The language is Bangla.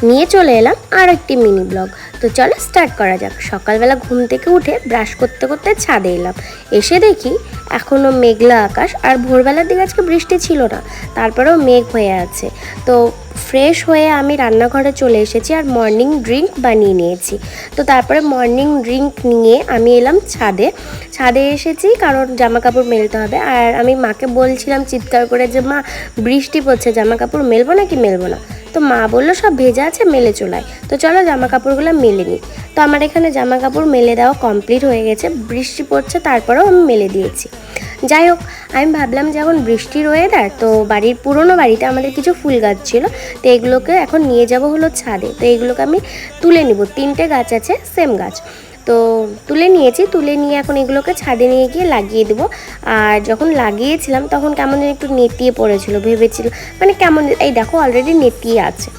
নিয়ে চলে এলাম আর একটি মিনি ব্লগ। তো চলো স্টার্ট করা যাক। সকালবেলা ঘুম থেকে উঠে ব্রাশ করতে করতে ছাদে এলাম, এসে দেখি এখনও মেঘলা আকাশ, আর ভোরবেলার দিকে আজকে বৃষ্টি ছিল না, তারপরেও মেঘ হয়ে আছে। তো ফ্রেশ হয়ে আমি রান্নাঘরে চলে এসেছি আর মর্নিং ড্রিঙ্ক বানিয়ে নিয়েছি। তো তারপরে মর্নিং ড্রিঙ্ক নিয়ে আমি এলাম ছাদে। ছাদে এসেছি কারণ জামা কাপড় মেলতে হবে, আর আমি মাকে বলছিলাম চিৎকার করে যে মা বৃষ্টি পড়ছে, জামা কাপড় মেলবো নাকি মেলবো না। তো মা বললো সব ভেজা আছে, মেলে চলায়। তো চলো জামা কাপড়গুলো মেলে নিই। তো আমার এখানে জামা কাপড় মেলে দেওয়া কমপ্লিট হয়ে গেছে, বৃষ্টি পড়ছে তারপরেও আমি মেলে দিয়েছি। যাই হোক, আমি ভাবলাম যে এখন বৃষ্টির ওয়েদার, তো বাড়ির পুরনো বাড়িতে আমাদের কিছু ফুল গাছ ছিল, তো এগুলোকে এখন নিয়ে যাব হলো ছাদে। তো এগুলোকে আমি তুলে নিব, 3টে গাছ আছে সেম গাছ। তো তুলে নিয়েছি, তুলে নিয়ে এখন এগুলোকে ছাদে নিয়ে গিয়ে লাগিয়ে দেবো। আর যখন লাগিয়েছিলাম তখন কেমন যেন একটু নেতিয়ে পড়েছিল, ভেবেছিল মানে কেমন, এই দেখো অলরেডি নেতিয়ে আছে।